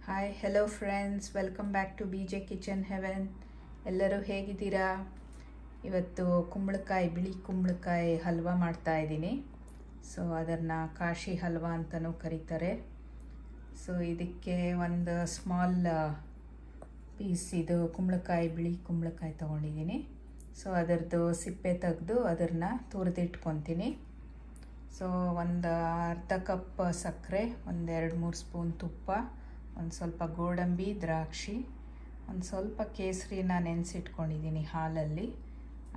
Hi hello friends, welcome back to B J kitchen heaven. ಎಲ್ಲರೂ ಹೇಗಿದ್ದೀರಾ? ಇವತ್ತು ಬಿಳಿ ಕುಂಬಳಕಾಯಿ ಹಲ್ವಾ ಮಾಡ್ತಾ ಇದ್ದೀನಿ. ಸೊ ಅದನ್ನು ಕಾಶಿ ಹಲ್ವಾ ಅಂತಲೂ ಕರೀತಾರೆ. ಸೊ ಇದಕ್ಕೆ ಒಂದು ಸ್ಮಾಲ್ ಪೀಸ್ ಇದು ಬಿಳಿ ಕುಂಬಳಕಾಯಿ ತೊಗೊಂಡಿದ್ದೀನಿ. ಸೊ ಅದರದ್ದು ಸಿಪ್ಪೆ ತೆಗೆದು ಅದನ್ನು ತುರಿದಿಟ್ಕೊತೀನಿ. ಸೊ ಒಂದು ಅರ್ಧ ಕಪ್ ಸಕ್ಕರೆ, ಒಂದು 2-3 ಸ್ಪೂನ್ ತುಪ್ಪ, ಒಂದು ಸ್ವಲ್ಪ ಗೋಡಂಬಿ, ದ್ರಾಕ್ಷಿ, ಒಂದು ಸ್ವಲ್ಪ ಕೇಸರಿನ ನೆನೆಸಿಟ್ಕೊಂಡಿದ್ದೀನಿ ಹಾಲಲ್ಲಿ.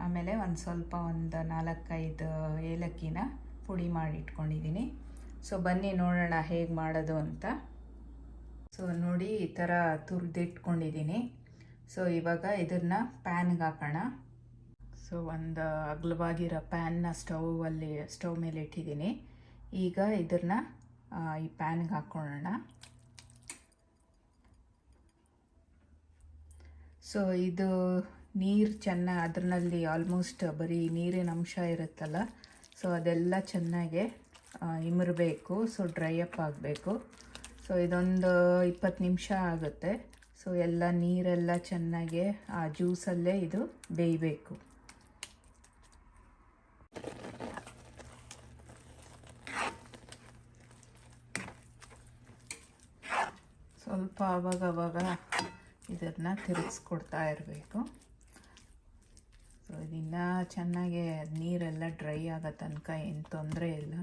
ಆಮೇಲೆ ಒಂದು 4-5 ಏಲಕ್ಕಿನ ಪುಡಿ ಮಾಡಿ ಇಟ್ಕೊಂಡಿದ್ದೀನಿ. ಸೊ ಬನ್ನಿ ನೋಡೋಣ ಹೇಗೆ ಮಾಡೋದು ಅಂತ. ಸೊ ನೋಡಿ, ಈ ಥರ ತುರಿದಿಟ್ಕೊಂಡಿದ್ದೀನಿ. ಸೊ ಇವಾಗ ಇದನ್ನು ಪ್ಯಾನ್ಗೆ ಹಾಕೋಣ. ಸೊ ಒಂದು ಅಗಲವಾಗಿರೋ ಪ್ಯಾನ್ನ ಸ್ಟವ್ ಮೇಲೆ ಇಟ್ಟಿದ್ದೀನಿ. ಈಗ ಇದನ್ನು ಈ ಪ್ಯಾನ್ಗೆ ಹಾಕ್ಕೊಳ್ಳೋಣ. ಸೊ ಇದು ನೀರು ಅದರಲ್ಲಿ ಆಲ್ಮೋಸ್ಟ್ ಬರೀ ನೀರಿನ ಅಂಶ ಇರುತ್ತಲ್ಲ, ಸೊ ಅದೆಲ್ಲ ಚೆನ್ನಾಗೆ ಇಮರಬೇಕು. ಸೊ ಡ್ರೈ ಅಪ್ ಆಗಬೇಕು. ಸೊ ಇದೊಂದು 20 ನಿಮಿಷ ಆಗುತ್ತೆ. ಸೊ ಎಲ್ಲ ನೀರೆಲ್ಲ ಚೆನ್ನಾಗೆ ಆ ಜ್ಯೂಸಲ್ಲೇ ಇದು ಬೇಯಬೇಕು. ಸ್ವಲ್ಪ ಅವಾಗ ಇದನ್ನು ತಿರುಗಿಸ್ಕೊಡ್ತಾ ಇರಬೇಕು. ಸೊ ಇದನ್ನು ಚೆನ್ನಾಗೆ ನೀರೆಲ್ಲ ಡ್ರೈ ಆಗೋ ತನಕ ಏನು ತೊಂದರೆ ಇಲ್ಲ.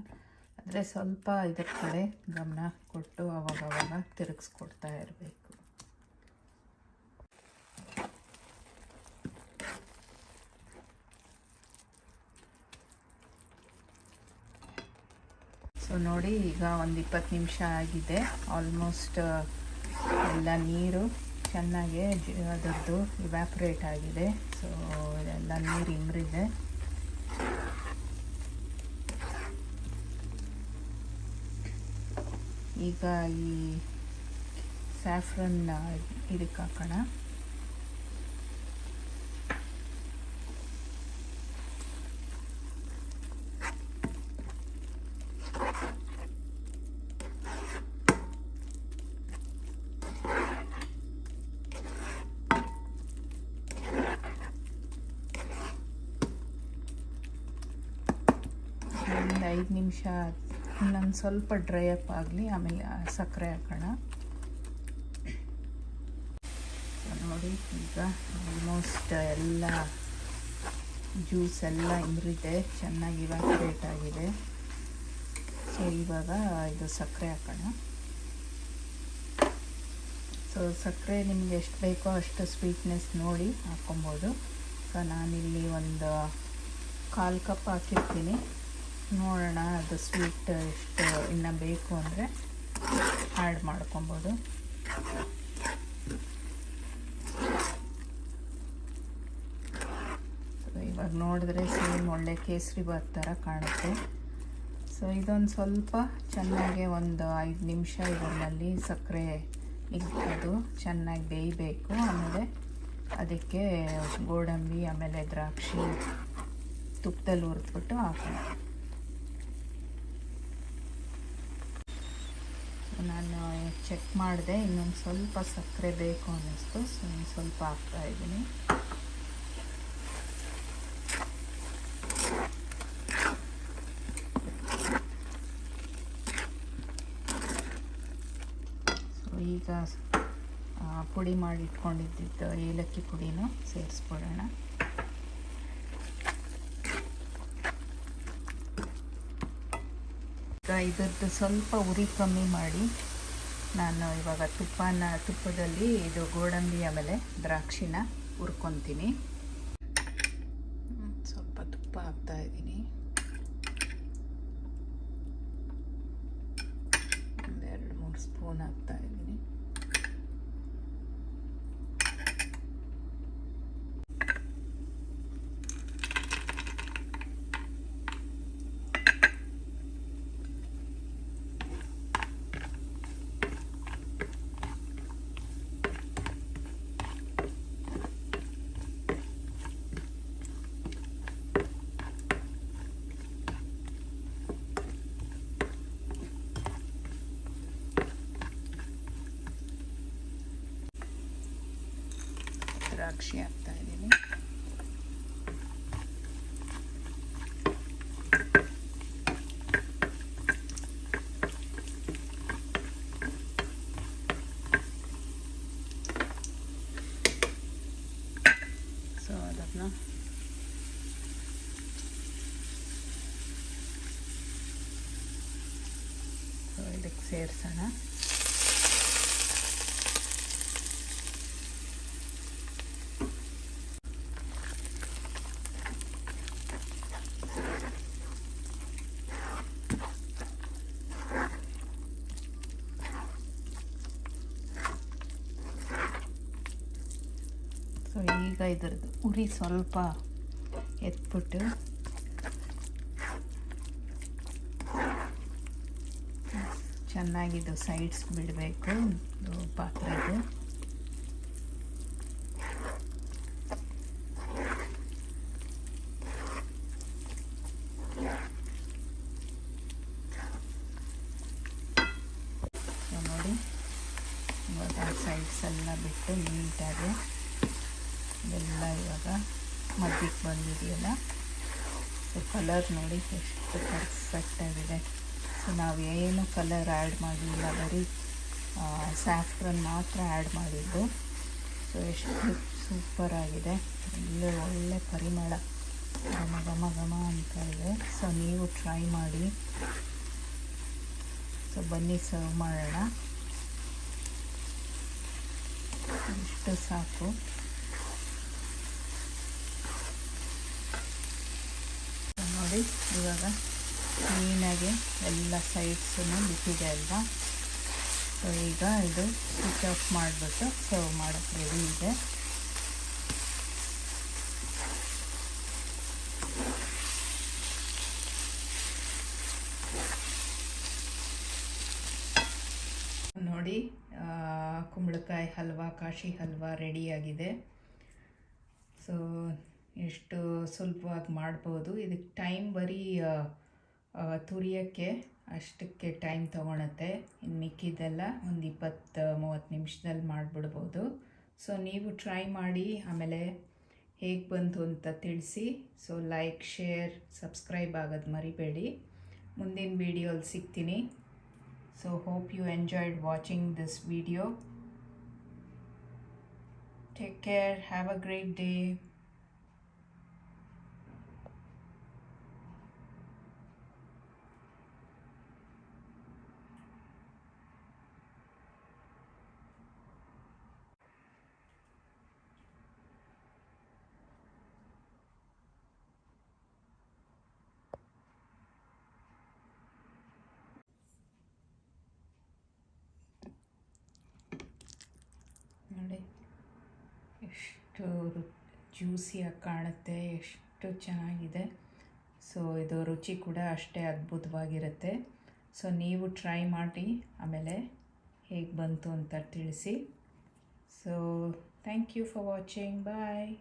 ಆದರೆ ಸ್ವಲ್ಪ ಇದರ ಕಡೆ ಗಮನ ಕೊಟ್ಟು ಅವಾಗ ತಿರುಗಿಸ್ಕೊಡ್ತಾ ಇರಬೇಕು. ಸೊ ನೋಡಿ, ಈಗ ಒಂದು 20 ನಿಮಿಷ ಆಗಿದೆ. ಆಲ್ಮೋಸ್ಟ್ ಎಲ್ಲ ನೀರು ಚೆನ್ನಾಗೆ ಅದರದ್ದು ಇವ್ಯಾಪ್ರೇಟ್ ಆಗಿದೆ. ಸೊ ಇದೆಲ್ಲ ನೀರು ಇಂರಿದೆ. ಈಗ ಈ ಸ್ಯಾಫ್ರನ್ ಇದಕ್ಕೆ ಹಾಕೋಣ. ಒಂದು 5 ನಿಮಿಷ ಇನ್ನೊಂದು ಸ್ವಲ್ಪ ಡ್ರೈ ಅಪ್ ಆಗಲಿ, ಆಮೇಲೆ ಸಕ್ಕರೆ ಹಾಕೋಣ. ನೋಡಿ, ಈಗ ಆಲ್ಮೋಸ್ಟ್ ಎಲ್ಲ ಜ್ಯೂಸ್ ಎಲ್ಲ ಇಂರಿದೆ, ಚೆನ್ನಾಗಿ ಇವ್ಯಾಪರೇಟ್ ಆಗಿದೆ. ಸೊ ಇವಾಗ ಇದು ಸಕ್ಕರೆ ಹಾಕೋಣ. ಸೊ ಸಕ್ಕರೆ ನಿಮಗೆ ಎಷ್ಟು ಬೇಕೋ ಅಷ್ಟು ಸ್ವೀಟ್ನೆಸ್ ನೋಡಿ ಹಾಕ್ಕೊಬೋದು. ಸೊ ನಾನಿಲ್ಲಿ ಒಂದು 1/4 ಕಪ್ ಹಾಕಿರ್ತೀನಿ. ನೋಡೋಣ ಅದು ಸ್ವೀಟ್ ಎಷ್ಟು ಇನ್ನು ಬೇಕು ಅಂದರೆ ಆ್ಯಡ್ ಮಾಡ್ಕೊಬೋದು. ಸೊ ಇವಾಗ ನೋಡಿದ್ರೆ ಸೇಮ್ ಒಳ್ಳೆ ಕೇಸರಿ ಬಾತ್ ಥರ ಕಾಣುತ್ತೆ. ಸೊ ಇದೊಂದು ಸ್ವಲ್ಪ ಚೆನ್ನಾಗೆ ಒಂದು 5 ನಿಮಿಷ ಇದರಲ್ಲಿ ಸಕ್ಕರೆ ಅದು ಚೆನ್ನಾಗಿ ಬೇಯಬೇಕು. ಆಮೇಲೆ ಅದಕ್ಕೆ ಗೋಡಂಬಿ, ಆಮೇಲೆ ದ್ರಾಕ್ಷಿ ತುಪ್ಪದಲ್ಲಿ ಹುರಿದ್ಬಿಟ್ಟು ಹಾಕೋಣ. ನಾನು ಚೆಕ್ ಮಾಡಿದೆ, ಇನ್ನೊಂದು ಸ್ವಲ್ಪ ಸಕ್ಕರೆ ಬೇಕು ಅನ್ನಿಸ್ತು. ಸೊ ಇನ್ನು ಸ್ವಲ್ಪ ಹಾಕ್ತಾಯಿದ್ದೀನಿ. ಸೊ ಈಗ ಪುಡಿ ಮಾಡಿ ಇಟ್ಕೊಂಡಿದ್ದ ಏಲಕ್ಕಿ ಪುಡಿನೂ ಸೇರಿಸ್ಬಿಡೋಣ. ಇದರದ್ದು ಸ್ವಲ್ಪ ಉರಿ ಕಮ್ಮಿ ಮಾಡಿ ನಾನು ಇವಾಗ ತುಪ್ಪದಲ್ಲಿ ಇದು ಗೋಡಂಬಿ ಆಮೇಲೆ ದ್ರಾಕ್ಷಿನ ಹುರ್ಕೊತೀನಿ. ಸ್ವಲ್ಪ ತುಪ್ಪ ಹಾಕ್ತಾಯಿದ್ದೀನಿ. ಒಂದು 2-3 ಸ್ಪೂನ್ ಹಾಕ್ತಾಯಿದ್ದೀನಿ. ದ್ರಾಕ್ಷಿ ಹಾಕ್ತಾಯಿದ್ದೀನಿ. ಸೊ ಅದನ್ನು ಇದಕ್ಕೆ ಸೇರಿಸೋಣ. ಸೊ ಈಗ ಇದ್ರದ್ದು ಉರಿ ಸ್ವಲ್ಪ ಎತ್ಬಿಟ್ಟು ಚೆನ್ನಾಗಿದ್ದು ಸೈಡ್ಸ್ ಬಿಡಬೇಕು ಪಾತ್ರೆದು. ಸೊ ನೋಡಿ ಇವಾಗ ಸೈಡ್ಸ್ ಎಲ್ಲ ಬಿಟ್ಟು ನೀಟಾಗಿ ಇದೆಲ್ಲ ಇವಾಗ ಮಧ್ಯಕ್ಕೆ ಬಂದಿದೆಯಲ್ಲ. ಸೊ ಕಲರ್ ನೋಡಿ ಎಷ್ಟು ಪರ್ಫೆಕ್ಟಾಗಿದೆ. ಸೊ ನಾವು ಏನು ಕಲರ್ ಆ್ಯಡ್ ಮಾಡಿಲ್ಲ, ಬರೀ ಸ್ಯಾಫ್ರನ್ ಮಾತ್ರ ಆ್ಯಡ್ ಮಾಡಿದ್ದು. ಸೊ ಎಷ್ಟು ಸೂಪರಾಗಿದೆ, ಒಳ್ಳೆ ಪರಿಮಳ, ಘಮ ಘಮ ಘಮ ಅಂತ ಇದೆ. ಸೊ ನೀವು ಟ್ರೈ ಮಾಡಿ. ಸೊ ಬನ್ನಿ ಸರ್ವ್ ಮಾಡೋಣ. ಇಷ್ಟು ಸಾಕು. ನೋಡಿ ಇವಾಗ ಕ್ಲೀನಾಗಿ ಎಲ್ಲ ಸೈಡ್ಸನ್ನು ಬಿಟ್ಟಿದೆ ಅಲ್ವಾ. ಸೊ ಈಗ ಇದು ಸ್ವಿಚ್ ಆಫ್ ಮಾಡಿಬಿಟ್ಟು ಸರ್ವ್ ಮಾಡೋಕ್ಕೆ ರೆಡಿ ಇದೆ. ನೋಡಿ ಕುಂಬಳಕಾಯಿ ಹಲ್ವಾ, ಕಾಶಿ ಹಲ್ವಾ ರೆಡಿಯಾಗಿದೆ. ಸೊ ಎಷ್ಟು ಸುಲಭವಾಗಿ ಮಾಡ್ಬೋದು. ಇದಕ್ಕೆ ಟೈಮ್ ಬರೀ ತುರಿಯೋಕ್ಕೆ ಅಷ್ಟಕ್ಕೆ ಟೈಮ್ ತೊಗೊಳತ್ತೆ. ಇನ್ನು ಮಿಕ್ಕಿದ್ದೆಲ್ಲ ಒಂದು 20-30 ನಿಮಿಷದಲ್ಲಿ ಮಾಡಿಬಿಡ್ಬೋದು. ಸೊ ನೀವು ಟ್ರೈ ಮಾಡಿ, ಆಮೇಲೆ ಹೇಗೆ ಬಂತು ಅಂತ ತಿಳಿಸಿ. ಸೊ ಲೈಕ್, ಶೇರ್, ಸಬ್ಸ್ಕ್ರೈಬ್ ಆಗೋದು ಮರಿಬೇಡಿ. ಮುಂದಿನ ವೀಡಿಯೋಲಿ ಸಿಗ್ತೀನಿ. So hope you enjoyed watching this video. Take care, have a great day. ನೋಡಿ ಎಷ್ಟು ಜ್ಯೂಸಿಯಾಗಿ ಕಾಣುತ್ತೆ, ಎಷ್ಟು ಚೆನ್ನಾಗಿದೆ. ಸೊ ಇದು ರುಚಿ ಕೂಡ ಅಷ್ಟೇ ಅದ್ಭುತವಾಗಿರುತ್ತೆ. ಸೊ ನೀವು ಟ್ರೈ ಮಾಡಿ, ಆಮೇಲೆ ಹೇಗೆ ಬಂತು ಅಂತ ತಿಳಿಸಿ. So thank you for watching. Bye.